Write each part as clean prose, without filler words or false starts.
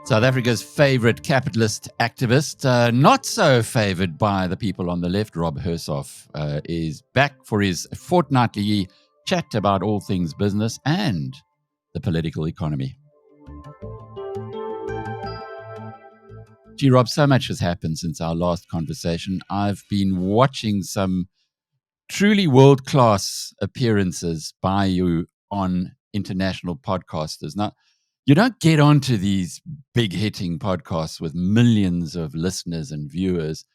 South Africa's favorite capitalist activist, not so favored by the people on the left, Rob Hersov, is back for his fortnightly chat about all things business and the political economy. Gee, Rob, so much has happened since our last conversation. I've been watching some truly world-class appearances by you on international podcasters. Now, you don't get onto these big-hitting podcasts with millions of listeners and viewers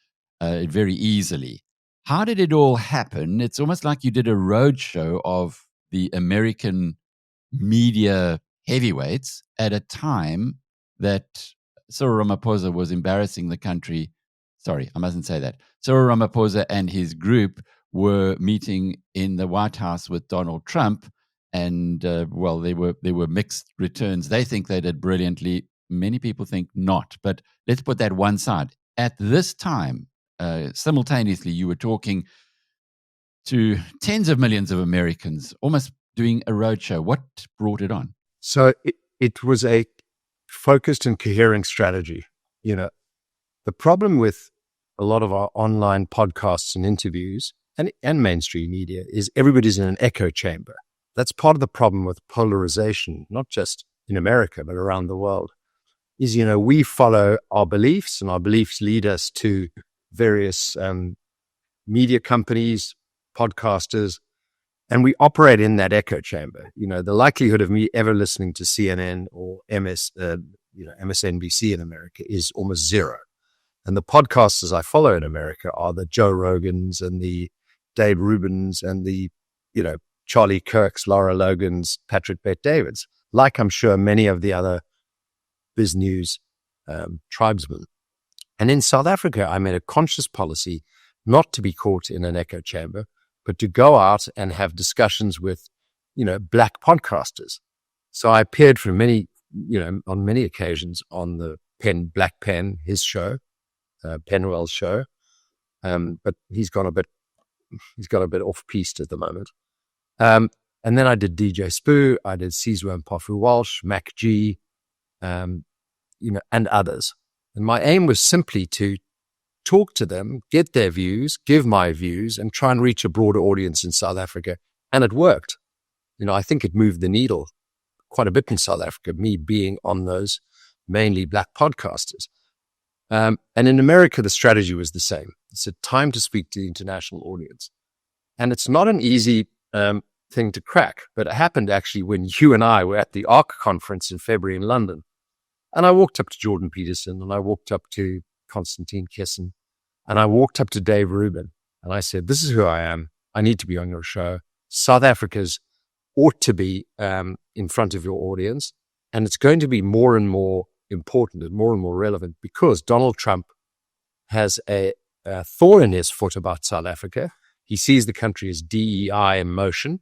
very easily. How did it all happen? It's almost like you did a roadshow of the American media heavyweights at a time that Cyril Ramaphosa was embarrassing the country. Sorry, I mustn't say that. Cyril Ramaphosa and his group were meeting in the White House with Donald Trump. And, they were mixed returns. They think they did brilliantly. Many people think not. But let's put that one side. At this time, simultaneously, you were talking to tens of millions of Americans, almost doing a roadshow. What brought it on? So it was a focused and coherent strategy. You know, the problem with a lot of our online podcasts and interviews and mainstream media is everybody's in an echo chamber. That's part of the problem with polarization, not just in America, but around the world, is, you know, we follow our beliefs and our beliefs lead us to various media companies, podcasters, and we operate in that echo chamber. You know, the likelihood of me ever listening to CNN or MSNBC in America is almost zero. And the podcasters I follow in America are the Joe Rogans and the Dave Rubins and the, Charlie Kirk's, Laura Logan's, Patrick Bet-David's, like I'm sure many of the other BizNews tribesmen. And in South Africa, I made a conscious policy not to be caught in an echo chamber, but to go out and have discussions with, black podcasters. So I appeared for on many occasions on the Black Pen, his show, Penwell's show. But he's got a bit off-piste at the moment. And then I did DJ Spoo, I did Sizwe Mpofu Walsh, Mac G, and others. And my aim was simply to talk to them, get their views, give my views, and try and reach a broader audience in South Africa. And it worked. I think it moved the needle quite a bit in South Africa, me being on those mainly black podcasters. And in America, the strategy was the same. It's a time to speak to the international audience. And it's not an easy thing to crack, but it happened actually when you and I were at the ARC conference in February in London. And I walked up to Jordan Peterson and I walked up to Constantine Kissen and I walked up to Dave Rubin and I said, this is who I am. I need to be on your show. South Africa's ought to be in front of your audience. And it's going to be more and more important and more relevant because Donald Trump has a thorn in his foot about South Africa. He sees the country as DEI in motion.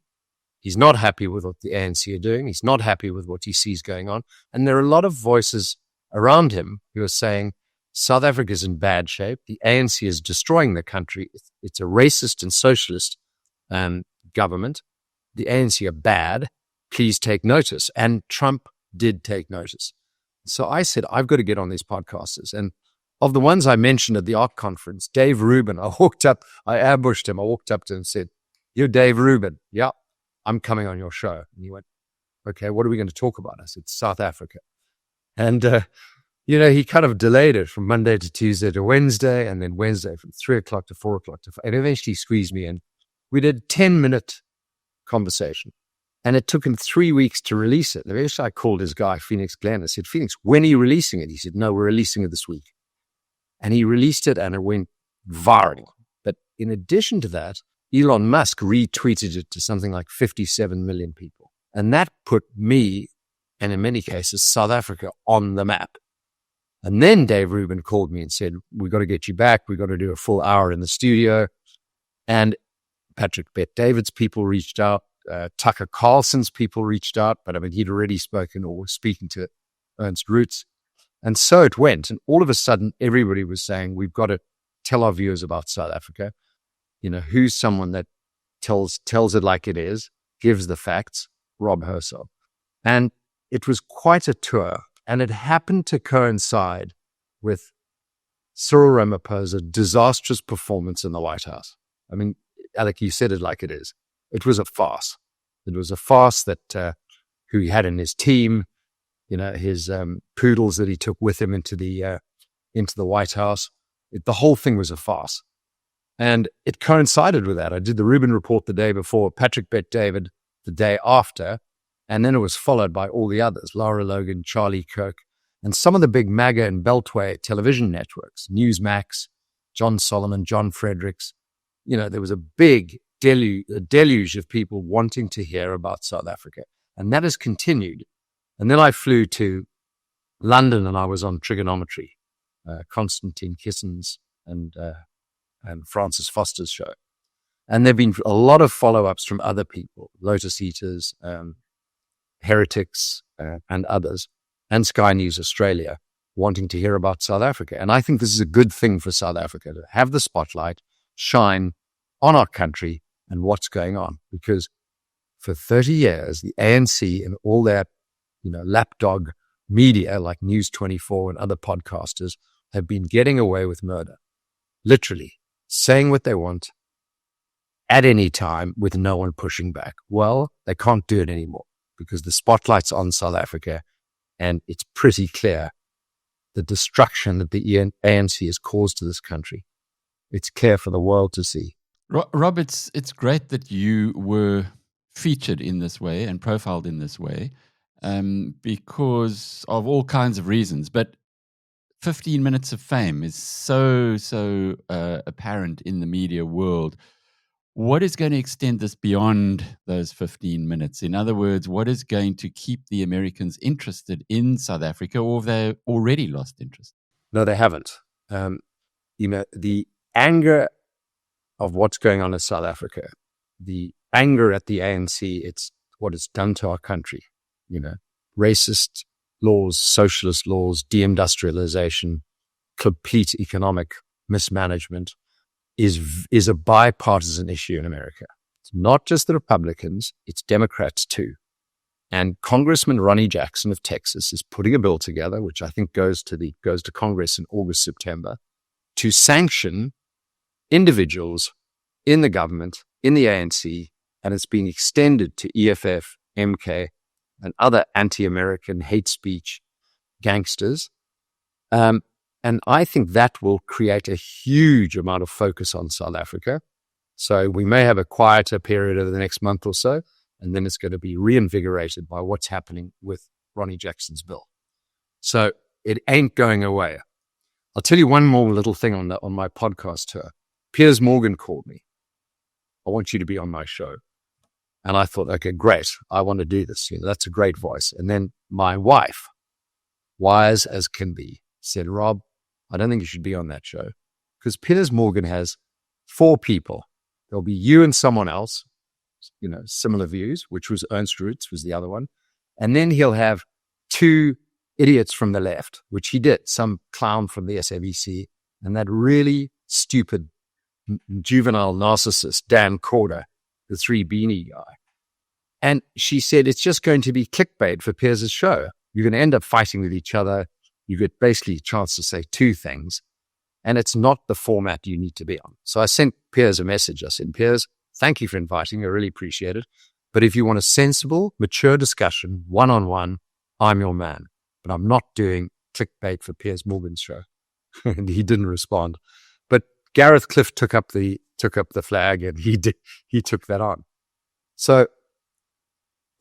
He's not happy with what the ANC are doing. He's not happy with what he sees going on. And there are a lot of voices around him who are saying, South Africa is in bad shape. The ANC is destroying the country. It's a racist and socialist government. The ANC are bad. Please take notice. And Trump did take notice. So I said, I've got to get on these podcasters. And of the ones I mentioned at the ARC conference, Dave Rubin, I ambushed him. I walked up to him and said, you're Dave Rubin. Yeah, I'm coming on your show. And he went, okay, what are we going to talk about? I said, South Africa. And, he kind of delayed it from Monday to Tuesday to Wednesday, and then Wednesday from 3 o'clock to 4 o'clock and eventually squeezed me in. We did a 10-minute conversation. And it took him 3 weeks to release it. And eventually I called his guy, Phoenix Glenn. I said, Phoenix, when are you releasing it? He said, no, we're releasing it this week. And he released it and it went viral. But in addition to that, Elon Musk retweeted it to something like 57 million people. And that put me, and in many cases, South Africa on the map. And then Dave Rubin called me and said, we got to get you back. We got to do a full hour in the studio. And Patrick Bet-David's people reached out. Tucker Carlson's people reached out, but he'd already spoken or was speaking to Ernst Roots. And so it went. And all of a sudden, everybody was saying, we've got to tell our viewers about South Africa. Who's someone that tells it like it is, gives the facts? Rob Hersov. And it was quite a tour. And it happened to coincide with Cyril Ramaphosa's disastrous performance in the White House. I mean, Alec, you said it like it is. It was a farce. It was a farce that who he had in his team, his poodles that he took with him into the White House. The whole thing was a farce. And it coincided with that. I did the Rubin report the day before, Patrick Bet-David the day after, and then it was followed by all the others, Lara Logan, Charlie Kirk, and some of the big MAGA and Beltway television networks, Newsmax, John Solomon, John Fredericks. There was a big deluge of people wanting to hear about South Africa. And that has continued. And then I flew to London and I was on trigonometry, Constantine Kissen's and Francis Foster's show. And there have been a lot of follow-ups from other people, Lotus Eaters, Heretics, and others, and Sky News Australia, wanting to hear about South Africa. And I think this is a good thing for South Africa to have the spotlight shine on our country and what's going on. Because for 30 years, the ANC and all their, lapdog media like News 24 and other podcasters have been getting away with murder. Literally saying what they want at any time with no one pushing back. Well, they can't do it anymore because the spotlight's on South Africa and it's pretty clear the destruction that the ANC has caused to this country. It's clear for the world to see. Rob, it's great that you were featured in this way and profiled in this way because of all kinds of reasons. But 15 minutes of fame is so apparent in the media world. What is going to extend this beyond those 15 minutes? In other words, what is going to keep the Americans interested in South Africa, or have they already lost interest? No, they haven't. The anger of what's going on in South Africa, the anger at the ANC, it's what it's done to our country. Racist laws, socialist laws, deindustrialization, complete economic mismanagement is a bipartisan issue in America. It's not just the Republicans, it's Democrats too. And Congressman Ronnie Jackson of Texas is putting a bill together, which I think goes to Congress in August, September, to sanction individuals in the government, in the ANC, and it's being extended to EFF, MK, and other anti-American hate speech gangsters. And I think that will create a huge amount of focus on South Africa. So we may have a quieter period over the next month or so, and then it's going to be reinvigorated by what's happening with Ronnie Jackson's bill. So it ain't going away. I'll tell you one more little thing on my podcast tour. Piers Morgan called me. I want you to be on my show. And I thought, okay, great. I want to do this. That's a great voice. And then my wife, wise as can be, said, Rob, I don't think you should be on that show because Piers Morgan has 4 people. There'll be you and someone else, similar views, which was Ernst Roots was the other one. And then he'll have 2 idiots from the left, which he did, some clown from the SABC and that really stupid juvenile narcissist, Dan Corder, the 3 Beanie guy. And she said, it's just going to be clickbait for Piers' show. You're going to end up fighting with each other. You get basically a chance to say 2 things. And it's not the format you need to be on. So I sent Piers a message. I said, Piers, thank you for inviting me. I really appreciate it. But if you want a sensible, mature discussion, one-on-one, I'm your man. But I'm not doing clickbait for Piers Morgan's show. And he didn't respond. But Gareth Cliff took up the flag and he took that on. So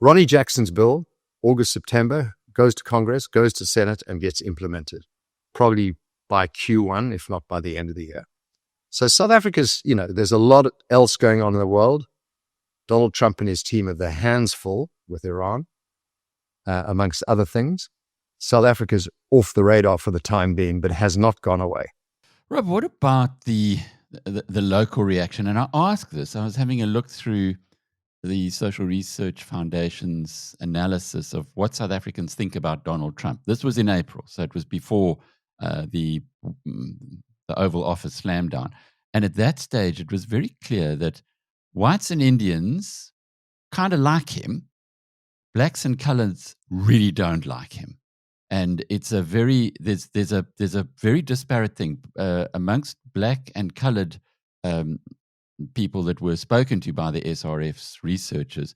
Ronnie Jackson's bill, August, September, goes to Congress, goes to Senate, and gets implemented, probably by Q1, if not by the end of the year. So South Africa's, there's a lot else going on in the world. Donald Trump and his team have their hands full with Iran, amongst other things. South Africa's off the radar for the time being, but has not gone away. Rob, what about the local reaction? And I ask this, I was having a look through the Social Research Foundation's analysis of what South Africans think about Donald Trump. This was in April, so it was before the Oval Office slam down. And at that stage, it was very clear that whites and Indians kind of like him, blacks and colors really don't like him. And it's a very there's a very disparate thing amongst black and colored people that were spoken to by the SRF's researchers.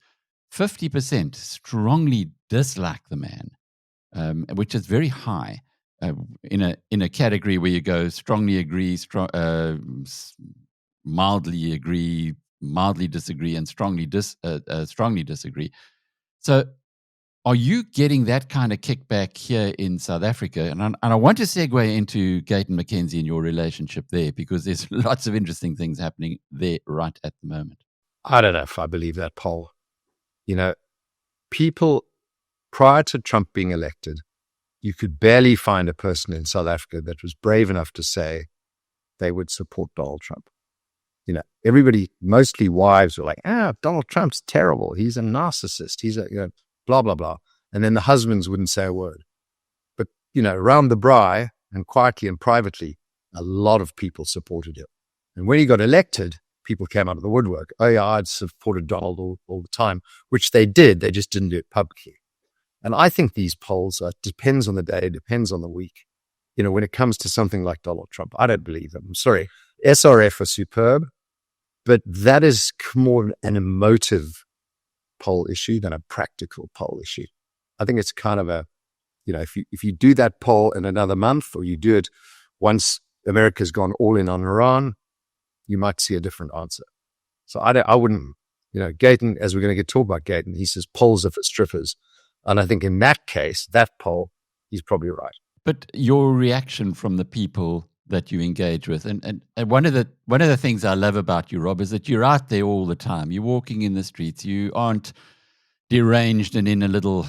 50% strongly dislike the man, which is very high in a category where you go strongly agree, mildly agree, mildly disagree, and strongly disagree. So, are you getting that kind of kickback here in South Africa? And I want to segue into Gayton McKenzie and your relationship there, because there's lots of interesting things happening there right at the moment. I don't know if I believe that poll. People prior to Trump being elected, you could barely find a person in South Africa that was brave enough to say they would support Donald Trump. Everybody, mostly wives, were like, Donald Trump's terrible. He's a narcissist. He's a, blah, blah, blah. And then the husbands wouldn't say a word. But, around the braai and quietly and privately, a lot of people supported him. And when he got elected, people came out of the woodwork. Oh, yeah, I'd supported Donald all the time, which they did. They just didn't do it publicly. And I think these polls, depends on the day, depends on the week. When it comes to something like Donald Trump, I don't believe them. I'm sorry. SRF are superb, but that is more an emotive poll issue than a practical poll issue. I think it's kind of if you do that poll in another month, or you do it once America's gone all in on Iran, you might see a different answer. So I wouldn't, Gayton, as we're going to get talked about Gayton, he says polls are for strippers. And I think in that case, that poll, he's probably right. But your reaction from the people that you engage with, and one of the things I love about you, Rob, is that you're out there all the time. You're walking in the streets. You aren't deranged and in a little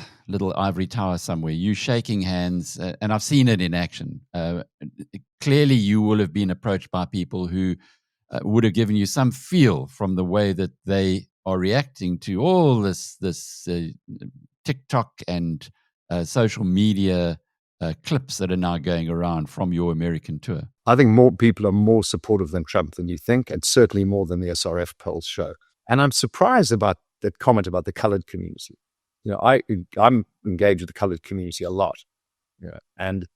ivory tower somewhere. You're shaking hands, and I've seen it in action. Clearly, you will have been approached by people who would have given you some feel from the way that they are reacting to all this TikTok and social media clips that are now going around from your American tour. I think more people are more supportive than Trump than you think, and certainly more than the SRF polls show. And I'm surprised about that comment about the colored community. I'm engaged with the colored community a lot, and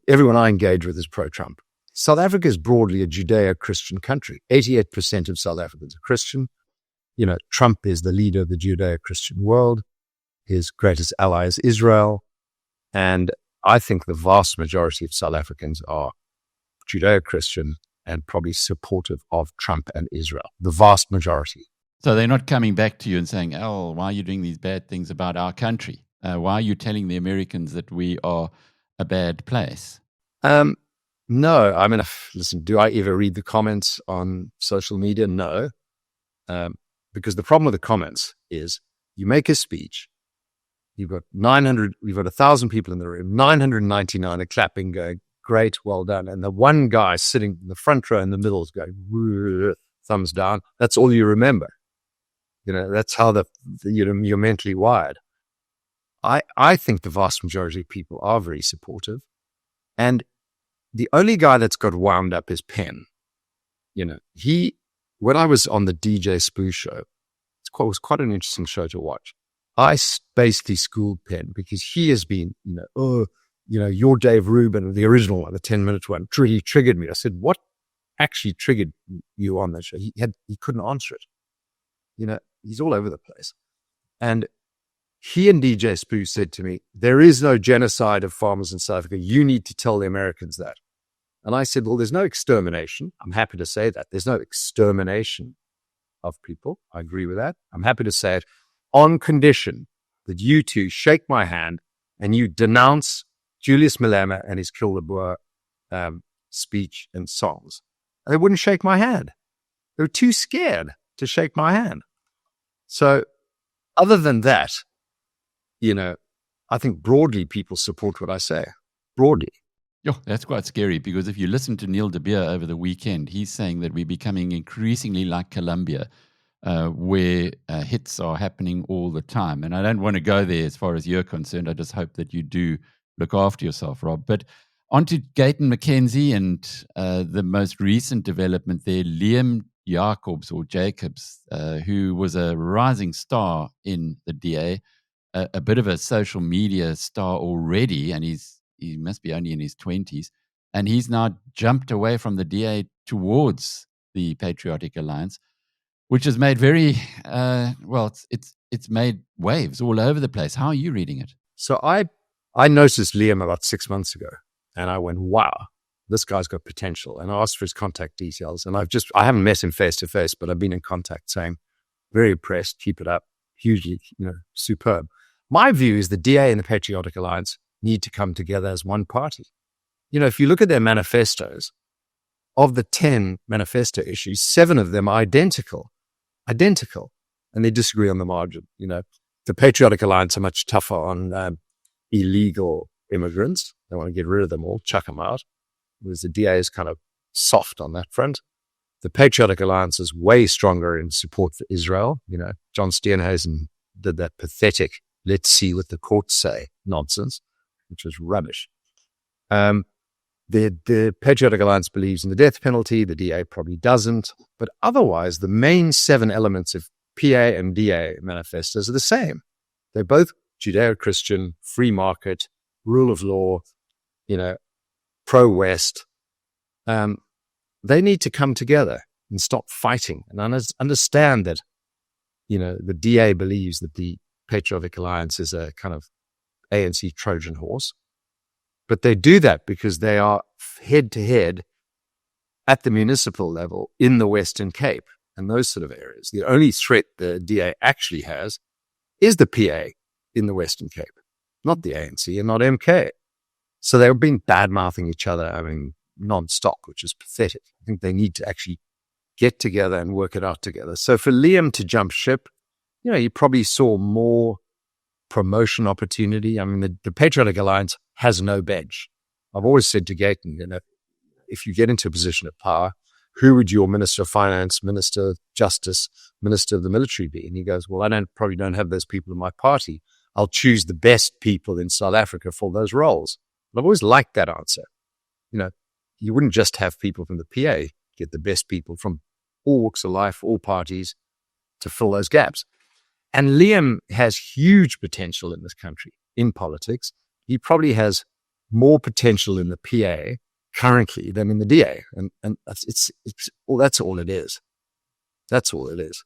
everyone I engage with is pro-Trump. South Africa is broadly a Judeo-Christian country. 88% of South Africans are Christian. Trump is the leader of the Judeo-Christian world. His greatest ally is Israel. And I think the vast majority of South Africans are Judeo-Christian and probably supportive of Trump and Israel. The vast majority. So they're not coming back to you and saying, "Oh, why are you doing these bad things about our country? Why are you telling the Americans that we are a bad place?" No. I mean, listen, do I ever read the comments on social media? No. Because the problem with the comments is you make a speech, you've got 1,000 people in the room, 999 are clapping, going, "Great, well done." And the one guy sitting in the front row in the middle is going, thumbs down. That's all you remember. That's how you're mentally wired. I think the vast majority of people are very supportive. And the only guy that's got wound up is Penn. When I was on the DJ Spoo show, it was quite an interesting show to watch. I basically schooled Penn because he has been, your Dave Rubin, the original one, the 10-minute one, really triggered me. I said, "What actually triggered you on that show?" He couldn't answer it. He's all over the place. And he and DJ Spoo said to me, "There is no genocide of farmers in South Africa. You need to tell the Americans that." And I said, "Well, there's no extermination." I'm happy to say that. There's no extermination of people. I agree with that. I'm happy to say it on condition that you two shake my hand and you denounce Julius Malema and his Kill the Boer speech and songs. And they wouldn't shake my hand. They were too scared to shake my hand. So other than that, I think broadly people support what I say. Broadly. Yeah, that's quite scary, because if you listen to Neil de Beer over the weekend, he's saying that we're becoming increasingly like Colombia, where hits are happening all the time. And I don't want to go there as far as you're concerned. I just hope that you do look after yourself, Rob. But on to Gayton McKenzie and the most recent development there, Liam Jacobs, who was a rising star in the DA, a bit of a social media star already, and he must be only in his 20s, and he's now jumped away from the DA towards the Patriotic Alliance, which has made it's made waves all over the place. How are you reading it? So I noticed Liam about 6 months ago, and I went, wow, this guy's got potential. And I asked for his contact details, and I haven't met him face to face, but I've been in contact saying, very impressed, keep it up, hugely, superb. My view is the DA and the Patriotic Alliance need to come together as one party. If you look at their manifestos, of the 10 manifesto issues, 7 of them are identical, and they disagree on the margin. The Patriotic Alliance are much tougher on illegal immigrants. They want to get rid of them all, chuck them out, whereas the DA is kind of soft on that front. The Patriotic Alliance is way stronger in support for Israel. John Steenhuisen did that pathetic, let's see what the courts say nonsense, which was rubbish. The Patriotic Alliance believes in the death penalty. The DA probably doesn't. But otherwise, the main 7 elements of PA and DA manifestos are the same. They're both Judeo-Christian, free market, rule of law, pro-West. They need to come together and stop fighting and understand that, the DA believes that the Patriotic Alliance is a kind of ANC Trojan horse. But they do that because they are head to head at the municipal level in the Western Cape and those sort of areas. The only threat the DA actually has is the PA in the Western Cape, not the ANC and not MK. So they've been bad-mouthing each other, non-stop, which is pathetic. I think they need to actually get together and work it out together. So for Liam to jump ship, you probably saw more promotion opportunity. The Patriotic Alliance has no bench. I've always said to Gayton, if you get into a position of power, who would your Minister of Finance, Minister of Justice, Minister of the Military be? And he goes, well, I probably don't have those people in my party. I'll choose the best people in South Africa for those roles. But I've always liked that answer. You wouldn't just have people from the PA, get the best people from all walks of life, all parties to fill those gaps. And Liam has huge potential in this country, in politics. He probably has more potential in the PA currently than in the DA. And that's all it is. That's all it is.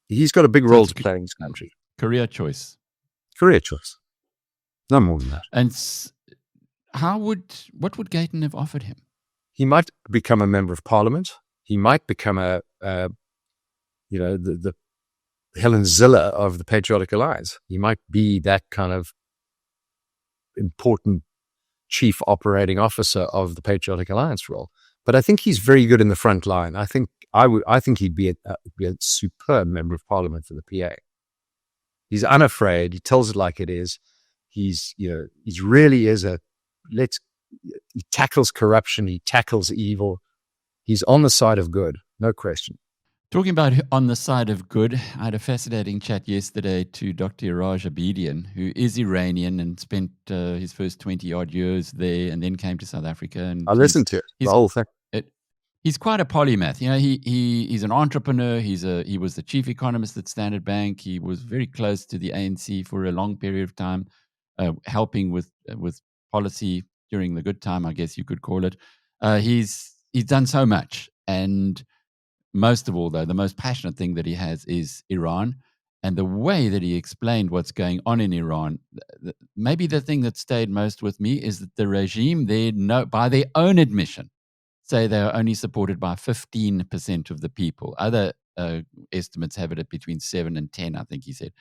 He's got a big role to play in this country. Career choice. No more than that. And what would Gayton have offered him? He might become a member of parliament. He might become the Helen Ziller of the Patriotic Alliance. He might be that kind of important chief operating officer of the Patriotic Alliance role. But I think he's very good in the front line. I think he'd be a superb member of parliament for the PA. He's unafraid. He tells it like it is. He really is he tackles corruption. He tackles evil. He's on the side of good, no question. Talking about on the side of good, I had a fascinating chat yesterday to Dr. Raj Abedian, who is Iranian and spent his first 20-odd years there and then came to South Africa. And I listened to it, the whole thing. He's quite a polymath. He's an entrepreneur. He was the chief economist at Standard Bank. He was very close to the ANC for a long period of time, helping with policy during the good time, I guess you could call it. He's done so much. And most of all, though, the most passionate thing that he has is Iran. And the way that he explained what's going on in Iran, maybe the thing that stayed most with me is that the regime there, by their own admission, say they are only supported by 15% of the people. Other estimates have it at between 7 and 10, I think he said.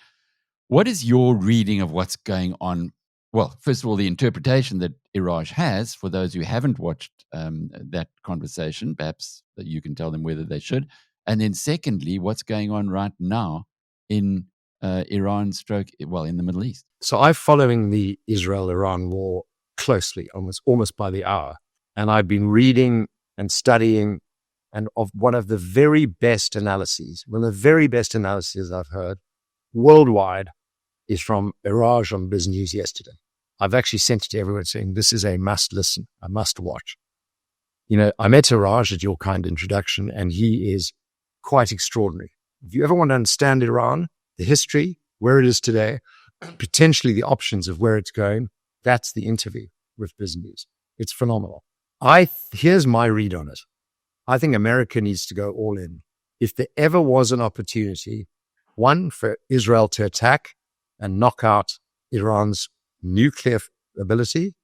What is your reading of what's going on? Well, first of all, the interpretation that Iraj has, for those who haven't watched that conversation, perhaps that you can tell them whether they should. And then secondly, what's going on right now in Iran in the Middle East. So I'm following the Israel-Iran war closely, almost by the hour. And I've been reading and studying, and of one of the very best analyses I've heard worldwide is from Iraj on BizNews yesterday. I've actually sent it to everyone saying, this is a must listen, a must watch. I met Iraj at your kind introduction, and he is quite extraordinary. If you ever want to understand Iran, the history, where it is today, potentially the options of where it's going. That's the interview with BizNews. It's phenomenal. Here's my read on it. I think America needs to go all in. If there ever was an opportunity, one, for Israel to attack and knock out Iran's nuclear ability,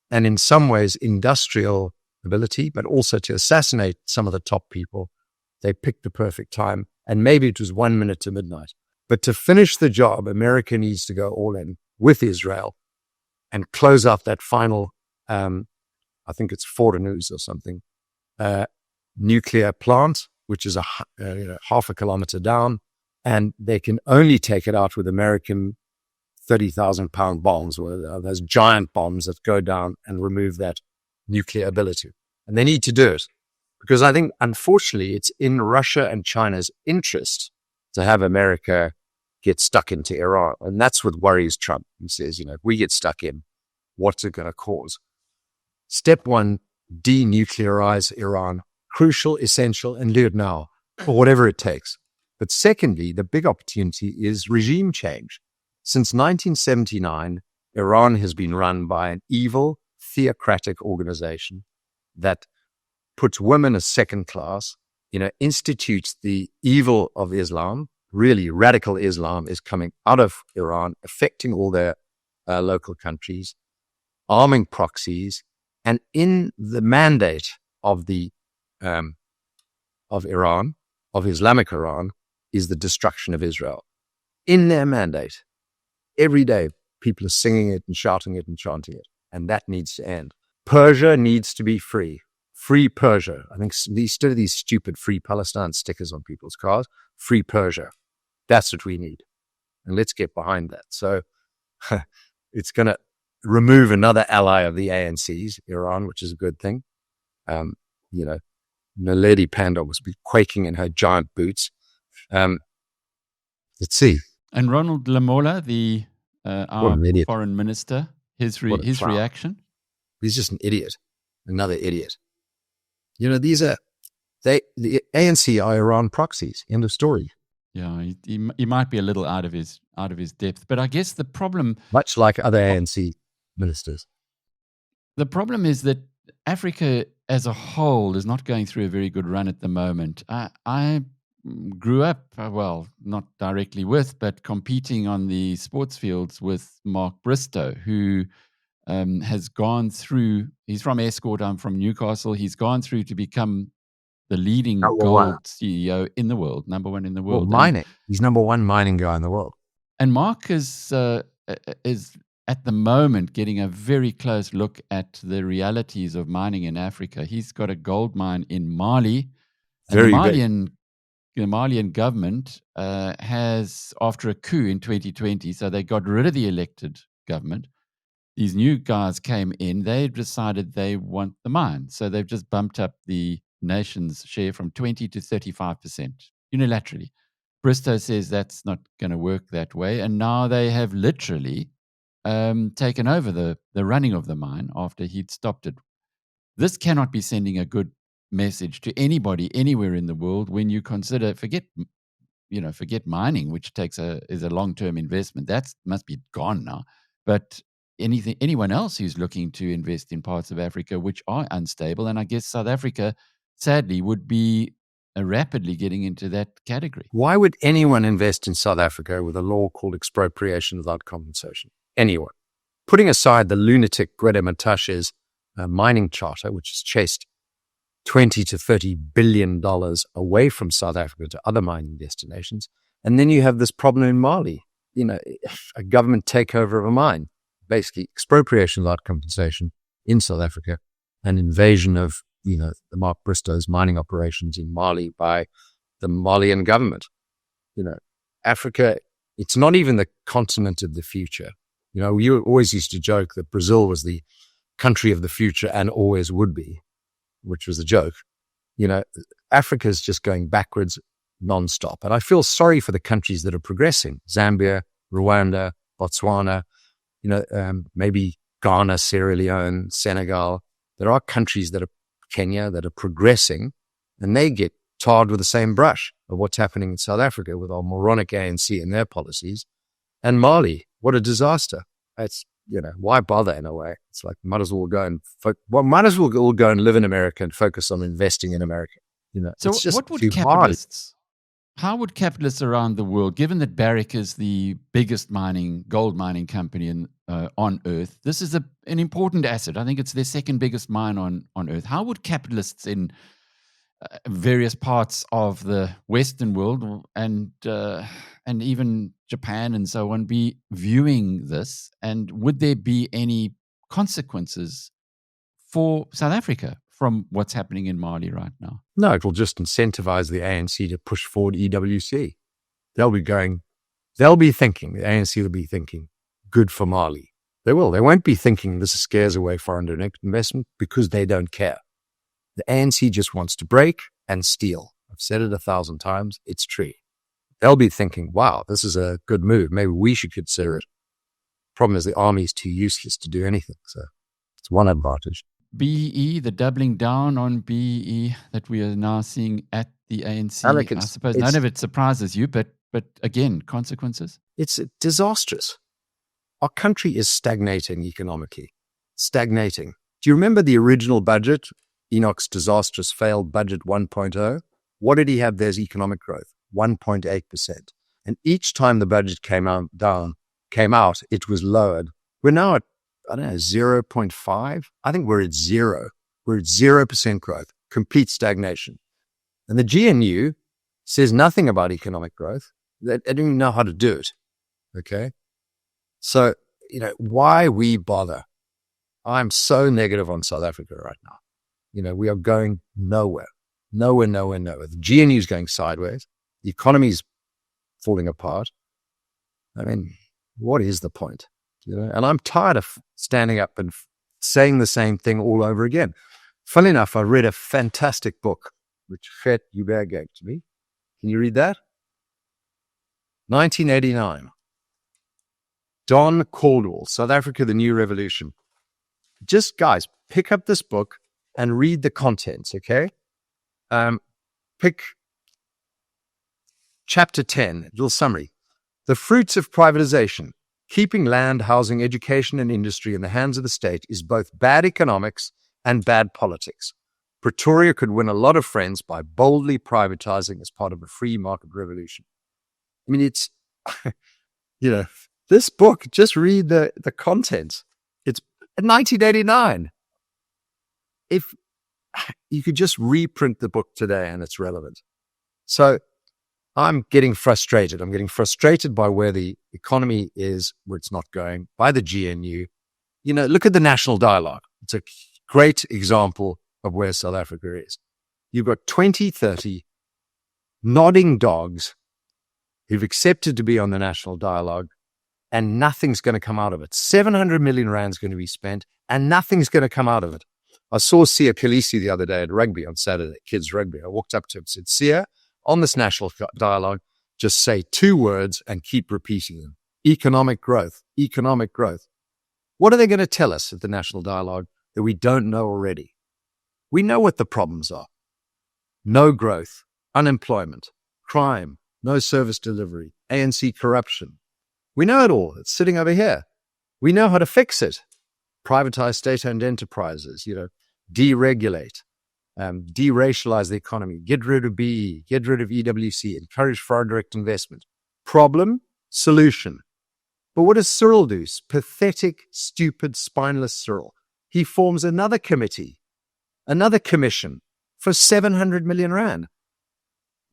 and in some ways industrial ability, but also to assassinate some of the top people, they picked the perfect time. And maybe it was 1 minute to midnight. But to finish the job, America needs to go all in with Israel and close out that final, I think it's Fortnightly or something, nuclear plant, which is half a kilometer down. And they can only take it out with American 30,000-pound bombs, or those giant bombs that go down and remove that nuclear ability. And they need to do it because I think, unfortunately, it's in Russia and China's interest to have America get stuck into Iran. And that's what worries Trump. He says, if we get stuck in, what's it going to cause? Step one, denuclearize Iran. Crucial, essential, and do it now for whatever it takes. But secondly, the big opportunity is regime change. Since 1979, Iran has been run by an evil, theocratic organization that puts women as second class, institutes the evil of Islam. Really, radical Islam is coming out of Iran, affecting all their local countries, arming proxies, and in the mandate of Iran, of Islamic Iran, is the destruction of Israel. In their mandate, every day, people are singing it and shouting it and chanting it, and that needs to end. Persia needs to be free. Free Persia. I think instead of these stupid Free Palestine stickers on people's cars, Free Persia. That's what we need. And let's get behind that. So it's going to remove another ally of the ANC's, Iran, which is a good thing. Naledi Pandor must be quaking in her giant boots. Let's see. And Ronald Lamola, our foreign minister, his reaction? He's just an idiot. Another idiot. The ANC are Iran proxies. End of story. Yeah, he might be a little out of his depth, but I guess the problem, much like other ANC ministers, the problem is that Africa as a whole is not going through a very good run at the moment. I grew up, not directly with, but competing on the sports fields with Mark Bristow, who has gone through. He's from Escort. I'm from Newcastle. He's gone through to become the leading gold CEO in the world, number one in the world. Mining. He's number one mining guy in the world. And Mark is at the moment getting a very close look at the realities of mining in Africa. He's got a gold mine in Mali. The Malian government has, after a coup in 2020, so they got rid of the elected government. These new guys came in. They decided they want the mine. So they've just bumped up the nation's share from 20 to 35% unilaterally. Bristow says that's not going to work that way. And now they have literally taken over the running of the mine after he'd stopped it. This cannot be sending a good message to anybody anywhere in the world when you consider, forget mining, which is a long-term investment. That must be gone now. But anyone else who's looking to invest in parts of Africa which are unstable, and I guess South Africa, sadly, would be rapidly getting into that category. Why would anyone invest in South Africa with a law called expropriation without compensation? Anyone. Putting aside the lunatic Greta Matash's mining charter, which has chased $20 to $30 billion away from South Africa to other mining destinations. And then you have this problem in Mali, a government takeover of a mine, basically expropriation without compensation in South Africa, an invasion of, the Mark Bristow's mining operations in Mali by the Malian government. Africa, it's not even the continent of the future. We always used to joke that Brazil was the country of the future and always would be, which was a joke. Africa is just going backwards nonstop. And I feel sorry for the countries that are progressing. Zambia, Rwanda, Botswana, maybe Ghana, Sierra Leone, Senegal. There are countries Kenya, that are progressing, and they get tarred with the same brush of what's happening in South Africa with our moronic ANC and their policies, and Mali What a disaster. It's, why bother in a way? It's like, might as well go and all go and live in America and focus on investing in America. So it's just what would too hard. capitalists, how would capitalists around the world, given that Barrick is the biggest gold mining company on Earth, this is an important asset. I think it's their second biggest mine on Earth. How would capitalists in various parts of the Western world and even Japan and so on be viewing this? And would there be any consequences for South Africa from what's happening in Mali right now? No, it will just incentivize the ANC to push forward EWC. The ANC will be thinking, good for Mali. They will. They won't be thinking this scares away foreign direct investment because they don't care. The ANC just wants to break and steal. I've said it 1,000 times. It's true. They'll be thinking, wow, this is a good move. Maybe we should consider it. Problem is the army is too useless to do anything. So it's one advantage. BE, the doubling down on BE that we are now seeing at the ANC. Alec, I suppose none of it surprises you, but again, consequences? It's disastrous. Our country is stagnating economically. Stagnating. Do you remember the original budget? Enoch's disastrous failed budget 1.0. What did he have there as economic growth? 1.8%. And each time the budget came out, it was lowered. We're now at, 0.5. I think we're at zero. We're at 0% growth, complete stagnation. And the GNU says nothing about economic growth. They don't even know how to do it. Okay. So, why we bother? I'm so negative on South Africa right now. We are going nowhere. Nowhere. The GNU is going sideways. The economy is falling apart. I mean, what is the point? And I'm tired of standing up and saying the same thing all over again. Funnily enough, I read a fantastic book, which Fet Hubert gave to me. Can you read that? 1989. Don Caldwell, South Africa, The New Revolution. Just, guys, pick up this book and read the contents, okay? Pick chapter 10, little summary. The fruits of privatization. Keeping land, housing, education, and industry in the hands of the state is both bad economics and bad politics. Pretoria could win a lot of friends by boldly privatizing as part of a free market revolution. I mean, it's, this book, just read the contents. It's 1989. If you could just reprint the book today and it's relevant. So I'm getting frustrated. I'm getting frustrated by where the economy is, where it's not going, by the GNU. Look at the national dialogue. It's a great example of where South Africa is. You've got 20, 30 nodding dogs who've accepted to be on the national dialogue, and nothing's going to come out of it. 700 million rand is going to be spent, and nothing's going to come out of it. I saw Sia Khaleesi the other day at rugby on Saturday, kids rugby. I walked up to him and said, Sia, on this national dialogue, just say 2 words and keep repeating them. Economic growth, economic growth. What are they going to tell us at the national dialogue that we don't know already? We know what the problems are. No growth, unemployment, crime, no service delivery, ANC corruption. We know it all. It's sitting over here. We know how to fix it. Privatize state-owned enterprises, deregulate. Deracialize the economy, get rid of BE, get rid of EWC, encourage foreign direct investment. Problem, solution. But what does Cyril do? Pathetic, stupid, spineless Cyril. He forms another committee, another commission for 700 million rand.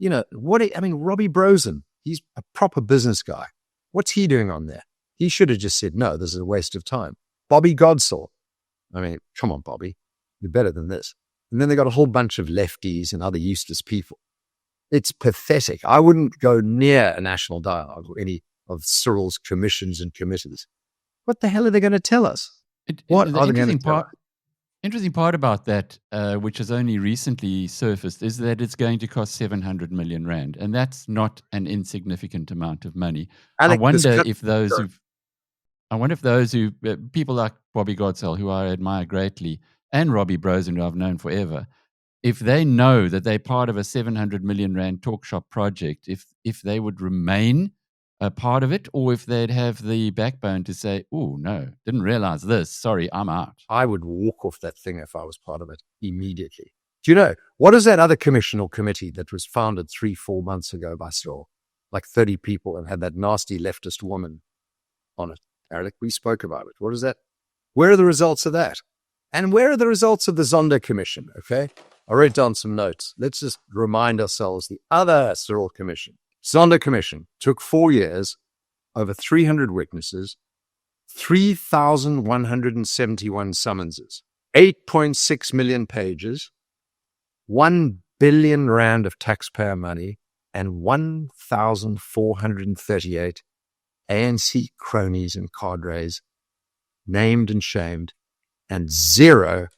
Robbie Brosen, he's a proper business guy. What's he doing on there? He should have just said, no, this is a waste of time. Bobby Godsall. Come on, Bobby. You're better than this. And then they got a whole bunch of lefties and other useless people. It's pathetic. I wouldn't go near a national dialogue or any of Cyril's commissions and committees. What the hell are they going to tell us? What are they going to tell us? Interesting part about that, which has only recently surfaced, is that it's going to cost 700 million rand. And that's not an insignificant amount of money. Alec, I wonder if those who, people like Bobby Godsall, who I admire greatly, and Robbie Brosen, who I've known forever, if they know that they're part of a 700 million rand talk shop project, if they would remain a part of it, or if they'd have the backbone to say, oh, no, didn't realize this. Sorry, I'm out. I would walk off that thing if I was part of it immediately. Do you know, what is that other commission or committee that was founded 3-4 months ago by Cyril? Like 30 people and had that nasty leftist woman on it. Alec, we spoke about it. What is that? Where are the results of that? And where are the results of the Zonda Commission? Okay. I wrote down some notes. Let's just remind ourselves the other Cyril Commission. Zonda Commission took 4 years, over 300 witnesses, 3,171 summonses, 8.6 million pages, 1 billion rand of taxpayer money, and 1,438 ANC cronies and cadres named and shamed, and zero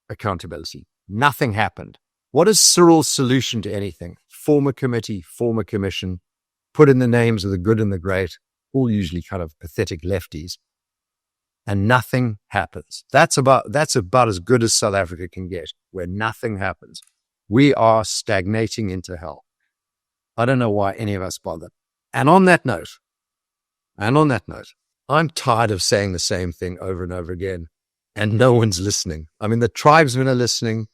accountability. Nothing happened. What is Cyril's solution to anything? Form a committee, form a commission, put in the names of the good and the great, all usually kind of pathetic lefties, and nothing happens. That's about as good as South Africa can get, where nothing happens. We are stagnating into hell. I don't know why any of us bother. And on that note, I'm tired of saying the same thing over and over again, and no one's listening. I mean, the tribesmen are listening.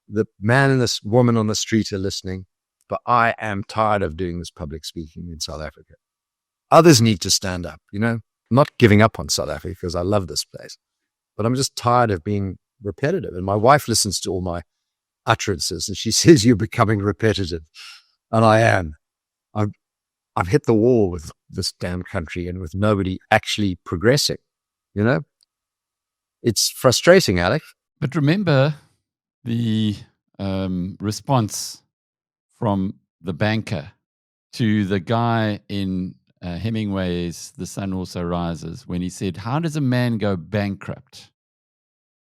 The man and this woman on the street are listening, but I am tired of doing this public speaking in South Africa. Others need to stand up, you know. I'm not giving up on South Africa because I love this place, but I'm just tired of being repetitive. And my wife listens to all my utterances and she says, you're becoming repetitive. And I am. I've hit the wall with this damn country and with nobody actually progressing, you know. It's frustrating, Alec. But remember the response from the banker to the guy in Hemingway's The Sun Also Rises when he said, how does a man go bankrupt?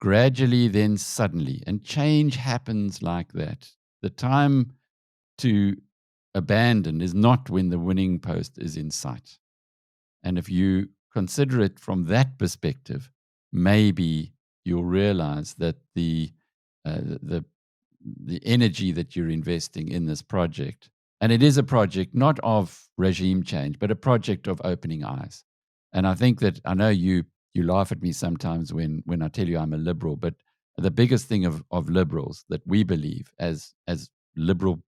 Gradually, then suddenly. And change happens like that. The time to abandon is not when the winning post is in sight. And if you consider it from that perspective, maybe you'll realize that the energy that you're investing in this project, and it is a project not of regime change, but a project of opening eyes. And I think that, I know you laugh at me sometimes when I tell you I'm a liberal, but the biggest thing of liberals that we believe as liberal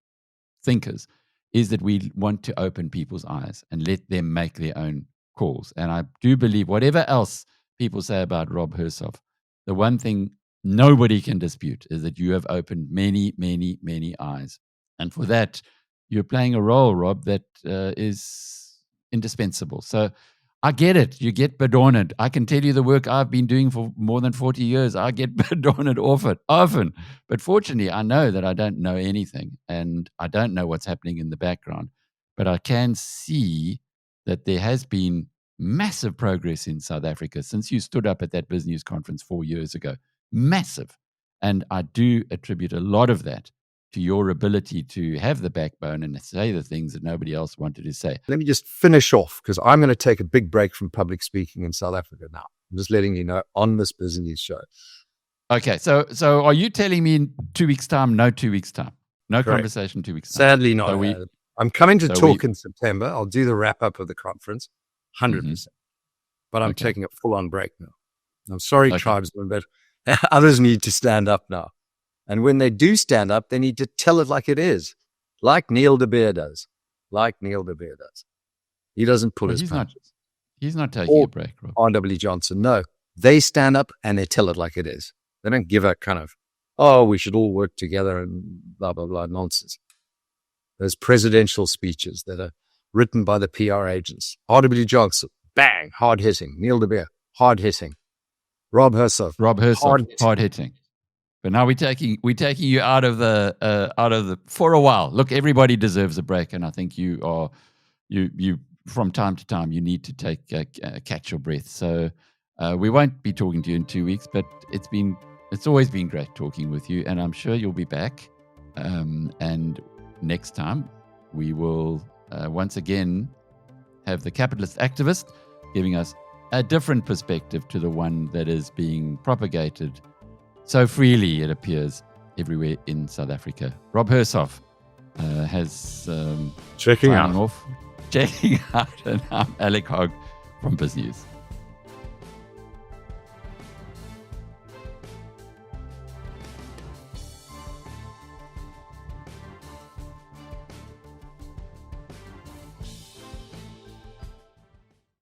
thinkers is that we want to open people's eyes and let them make their own calls. And I do believe, whatever else people say about Rob Hersov, the one thing nobody can dispute is that you have opened many, many, many eyes. And for that, you're playing a role, Rob, that is indispensable. So I get it. You get bedorned. I can tell you the work I've been doing for more than 40 years. I get bedorned often. But fortunately, I know that I don't know anything and I don't know what's happening in the background. But I can see that there has been massive progress in South Africa since you stood up at that BizNews conference 4 years ago. Massive. And I do attribute a lot of that to your ability to have the backbone and say the things that nobody else wanted to say. Let me just finish off because I'm going to take a big break from public speaking in South Africa now. I'm just letting you know on this BizNews show. Okay, so are you telling me in 2 weeks' time, no 2 weeks' time? No Correct. Conversation 2 weeks' time? Sadly not. So I'm coming to talk in September. I'll do the wrap-up of the conference, 100%. Mm-hmm. But I'm taking a full-on break now. I'm sorry, tribesmen, but others need to stand up now. And when they do stand up, they need to tell it like it is, like Neil de Beer does. He doesn't pull his punches. He's not taking a break, Rob. R.W. Johnson, no. They stand up and they tell it like it is. They don't give a kind of, oh, we should all work together and blah, blah, blah nonsense. Those presidential speeches that are written by the PR agents. R.W. Johnson, bang, hard-hitting. Neil de Beer, hard-hitting. Rob Hersov, hard-hitting. But now we're taking you out of the for a while. Look, everybody deserves a break, and I think you from time to time you need to take catch your breath. So we won't be talking to you in 2 weeks, but it's always been great talking with you, and I'm sure you'll be back. And next time we will once again have the Capitalist Activist giving us a different perspective to the one that is being propagated so freely, it appears, everywhere in South Africa. Rob Hersov has checking out. Off. checking out. And I'm Alec Hogg from BizNews.